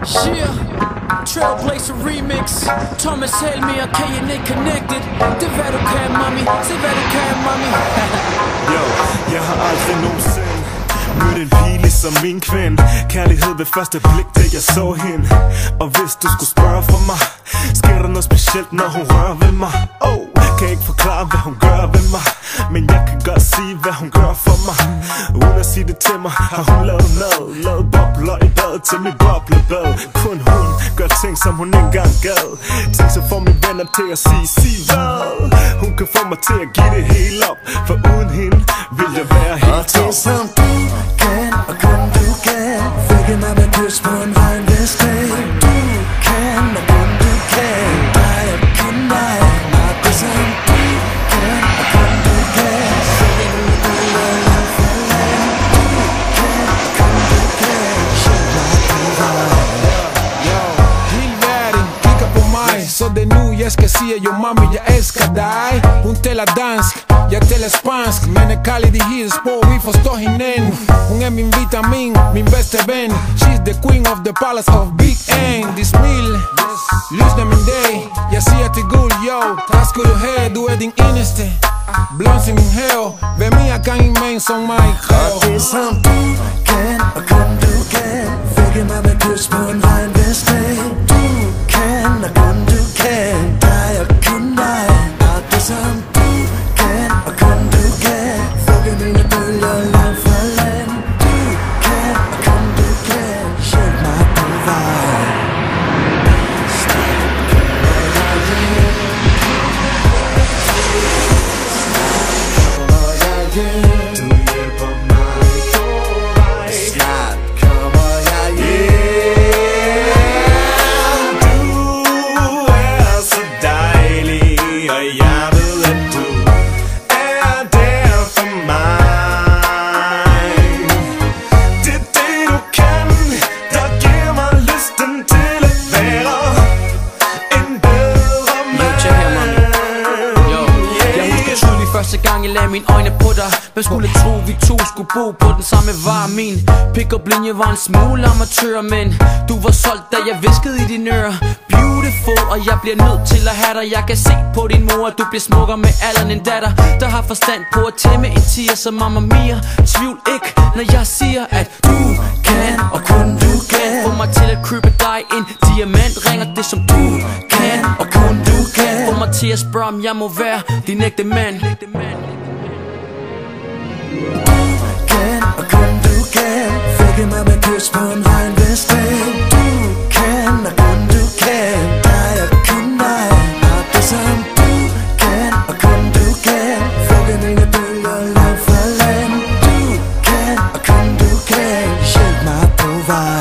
Yeah, Trailblazer remix. Thomas Helmi og KNA Connected. Det hvad du kan, mami. Se hvad du kan, mami. Yo, jeg har aldrig nogensinde mødt en pige ligesom min kvinde. Kærlighed ved første blik, da jeg så hende. Og hvis du skulle spørge for mig, sker der noget specielt, når hun rører ved mig? Kan ikke forklare, hvad hun gør ved mig, men jeg kan godt sige, hvad hun gør for mig. Uden at sige det til mig, har hun lavet mad, lavet bobler i bad til mit boblebad. Kun hun gør ting, som hun ikke engang gad. Ting, som får mine venner til at sige hvad. Hun kan få mig til at give det helt op, for uden hende vil jeg være helt tom. Og det som du kan, og kun du kan, fik mig med kys på en regnværsdag. Du kan, og kun du kan, dig og kun dig. Og det som du kan, og kun du kan, fik mig med langt fra land. Du kan, og kun du kan, sjæl mig på vej. Hele verden kigger på mig, så det er nu jeg skal sige, jo mami, jeg elsker dig. Hun taler dansk, jeg taler spansk, men er kald i de hele sprog, vi forstår hinanden. Hun er min vitamin, min bedste ven. She's the queen of the palace of Big N. De smil, lysner min dag. Jeg siger til guld, yo, tak skal du have, du er din eneste. Blomst i min have, hvem jeg kan en mand som mig kræver. Og det som du kan, og kun du kan, fik mig med kys på en regnværsdag. Du kan, og kun du kan, dig og kun dig. Og det som du kan, og kun du kan, fik mine bølger langt fra land. Du kan, og kun du kan, hjælp mig på vej. Du hjælper mig på vej. Snart kommer jeg hjem. Du er så dejlig, og jeg ved, at du er der for mig. Det er det du kan, der giver mig lysten til at være en bedre mand. Jeg husker tydeligt første gang jeg lagde mine øjne på dig. Hvem skulle tro vi to skulle bo på den samme var min pick-up linje var en smule amatør, men du var solgt da jeg viskede i dine ører. Beautiful, og jeg bliver nødt til at have dig. Jeg kan se på din mor, at du bliver smukkere med alderen en datter, der har forstand på at tæmme en tiger som Mamma Mia. Tvivl ikke, når jeg siger at du kan, og kun du kan, få mig til at købe dig en diamantring. Og det som du kan, og kun du kan, få mig til at spørge om jeg må være din ægte mand. Kan, og kun du kan, fik mig med kys på en regnværsdag. Du kan, og kun du kan, dig og kun dig. Og det som du kan, og kun du kan, fik mine bølger langt fra land. Du kan, og kun du kan, hjælp mig på vej.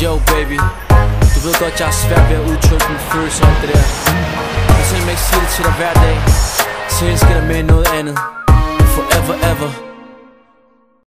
Yo baby, du ved godt jeg har svært ved at udtrykke mine følelser om det der. Men selvom jeg ikke siger det til dig hver dag, så elsker jeg dig med noget andet. Forever ever.